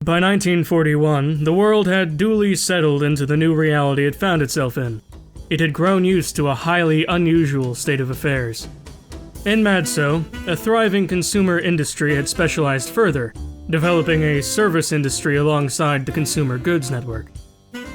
By 1941, the world had duly settled into the new reality it found itself in. It had grown used to a highly unusual state of affairs. In Madso, a thriving consumer industry had specialized further, developing a service industry alongside the consumer goods network.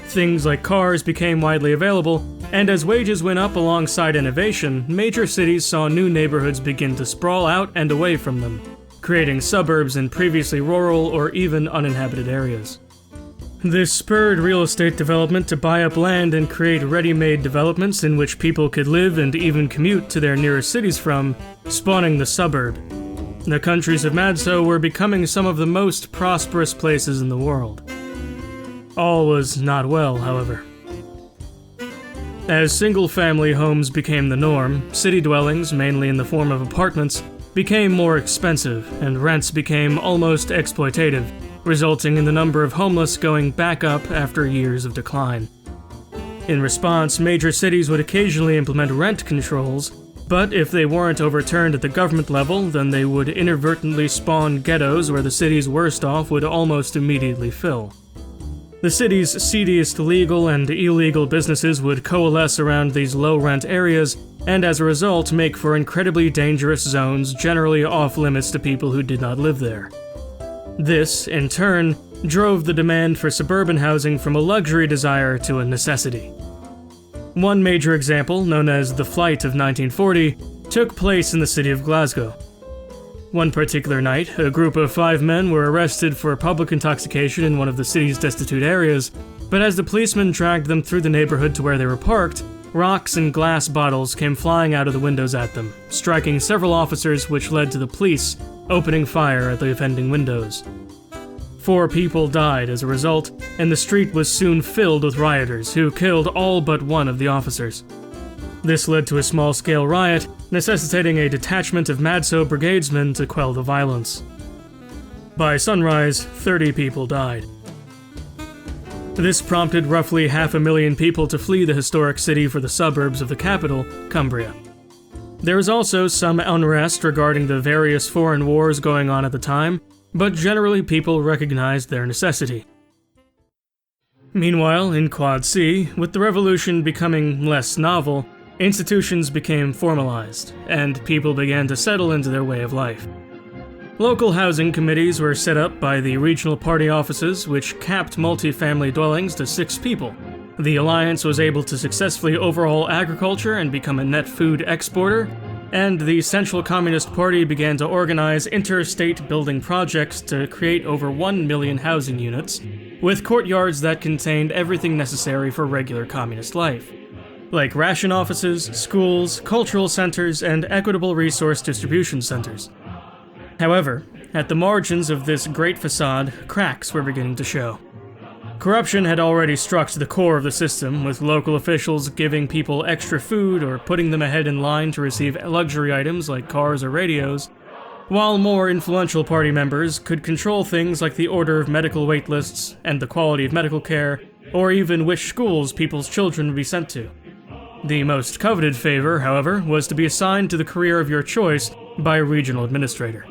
Things like cars became widely available, and as wages went up alongside innovation, major cities saw new neighborhoods begin to sprawl out and away from them, creating suburbs in previously rural or even uninhabited areas. This spurred real estate development to buy up land and create ready-made developments in which people could live and even commute to their nearest cities from, spawning the suburb. The countries of Madso were becoming some of the most prosperous places in the world. All was not well, however. As single-family homes became the norm, city dwellings, mainly in the form of apartments, became more expensive, and rents became almost exploitative, resulting in the number of homeless going back up after years of decline. In response, major cities would occasionally implement rent controls, but if they weren't overturned at the government level, then they would inadvertently spawn ghettos where the city's worst off would almost immediately fill. The city's seediest legal and illegal businesses would coalesce around these low-rent areas, and as a result make for incredibly dangerous zones generally off-limits to people who did not live there. This, in turn, drove the demand for suburban housing from a luxury desire to a necessity. One major example, known as the Flight of 1940, took place in the city of Glasgow. One particular night, a group of 5 men were arrested for public intoxication in one of the city's destitute areas, but as the policemen dragged them through the neighborhood to where they were parked, rocks and glass bottles came flying out of the windows at them, striking several officers, which led to the police opening fire at the offending windows. 4 people died as a result, and the street was soon filled with rioters who killed all but one of the officers. This led to a small-scale riot, necessitating a detachment of Madso brigadesmen to quell the violence. By sunrise, 30 people died. This prompted roughly 500,000 people to flee the historic city for the suburbs of the capital, Cumbria. There was also some unrest regarding the various foreign wars going on at the time, but generally people recognized their necessity. Meanwhile, in Quad C, with the revolution becoming less novel, institutions became formalized, and people began to settle into their way of life. Local housing committees were set up by the regional party offices, which capped multi-family dwellings to 6 people. The alliance was able to successfully overhaul agriculture and become a net food exporter, and the Central Communist Party began to organize interstate building projects to create over 1 million housing units, with courtyards that contained everything necessary for regular communist life, like ration offices, schools, cultural centers, and equitable resource distribution centers. However, at the margins of this great facade, cracks were beginning to show. Corruption had already struck to the core of the system, with local officials giving people extra food or putting them ahead in line to receive luxury items like cars or radios, while more influential party members could control things like the order of medical wait lists and the quality of medical care, or even which schools people's children would be sent to. The most coveted favor, however, was to be assigned to the career of your choice by a regional administrator.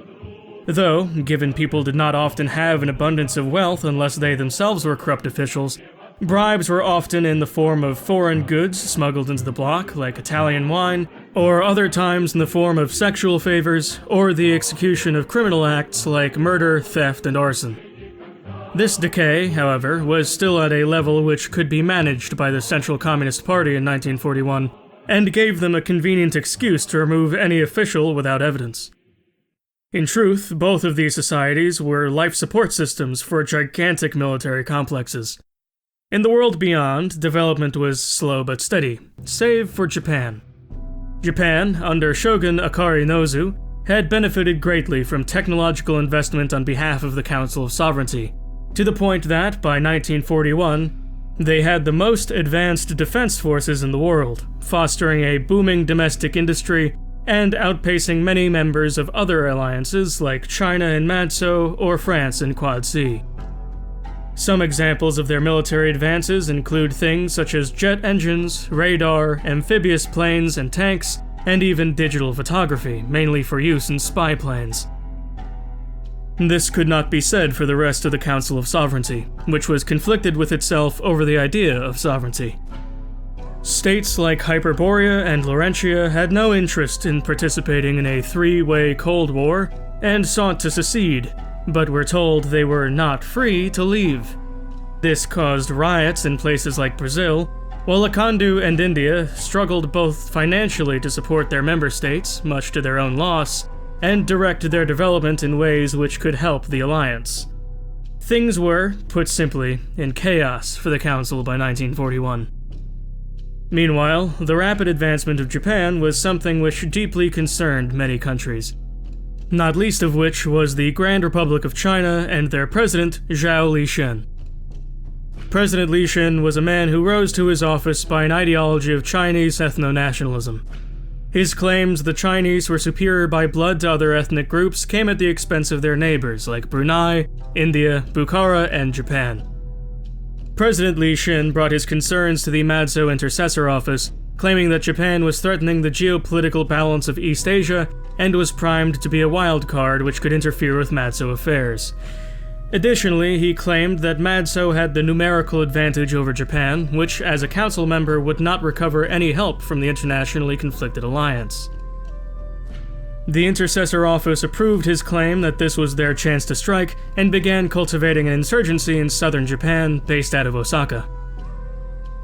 Though, given people did not often have an abundance of wealth unless they themselves were corrupt officials, bribes were often in the form of foreign goods smuggled into the bloc, like Italian wine, or other times in the form of sexual favors, or the execution of criminal acts like murder, theft, and arson. This decay, however, was still at a level which could be managed by the Central Communist Party in 1941, and gave them a convenient excuse to remove any official without evidence. In truth, both of these societies were life support systems for gigantic military complexes. In the world beyond, development was slow but steady, save for Japan. Japan, under Shogun Akari Nozu, had benefited greatly from technological investment on behalf of the Council of Sovereignty, to the point that, by 1941, they had the most advanced defense forces in the world, fostering a booming domestic industry and outpacing many members of other alliances like China in Madso or France in Quad C. Some examples of their military advances include things such as jet engines, radar, amphibious planes and tanks, and even digital photography, mainly for use in spy planes. This could not be said for the rest of the Council of Sovereignty, which was conflicted with itself over the idea of sovereignty. States like Hyperborea and Laurentia had no interest in participating in a three-way Cold War and sought to secede, but were told they were not free to leave. This caused riots in places like Brazil, while Akandu and India struggled both financially to support their member states, much to their own loss, and direct their development in ways which could help the alliance. Things were, put simply, in chaos for the Council by 1941. Meanwhile, the rapid advancement of Japan was something which deeply concerned many countries, not least of which was the Grand Republic of China and their president, Zhao Lishan. President Lishan was a man who rose to his office by an ideology of Chinese ethno-nationalism. His claims the Chinese were superior by blood to other ethnic groups came at the expense of their neighbors like Brunei, India, Bukhara, and Japan. President Lishan brought his concerns to the Madzo Intercessor Office, claiming that Japan was threatening the geopolitical balance of East Asia and was primed to be a wild card which could interfere with Madzo affairs. Additionally, he claimed that Madzo had the numerical advantage over Japan, which, as a council member, would not recover any help from the internationally conflicted alliance. The Intercessor Office approved his claim that this was their chance to strike, and began cultivating an insurgency in southern Japan, based out of Osaka.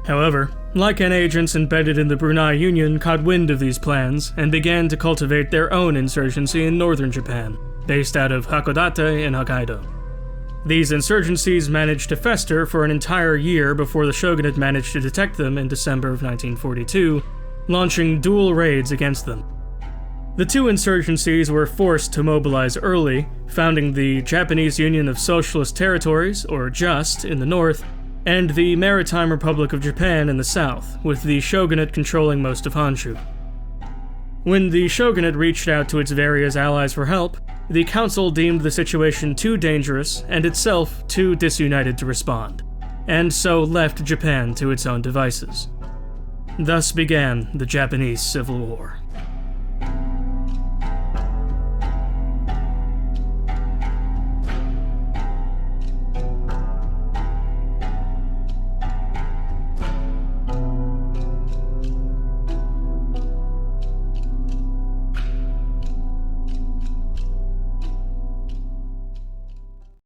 However, Lycan agents embedded in the Brunei Union caught wind of these plans, and began to cultivate their own insurgency in northern Japan, based out of Hakodate in Hokkaido. These insurgencies managed to fester for an entire year before the shogunate managed to detect them in December of 1942, launching dual raids against them. The two insurgencies were forced to mobilize early, founding the Japanese Union of Socialist Territories, or JUST, in the north, and the Maritime Republic of Japan in the south, with the shogunate controlling most of Honshu. When the shogunate reached out to its various allies for help, the council deemed the situation too dangerous and itself too disunited to respond, and so left Japan to its own devices. Thus began the Japanese Civil War.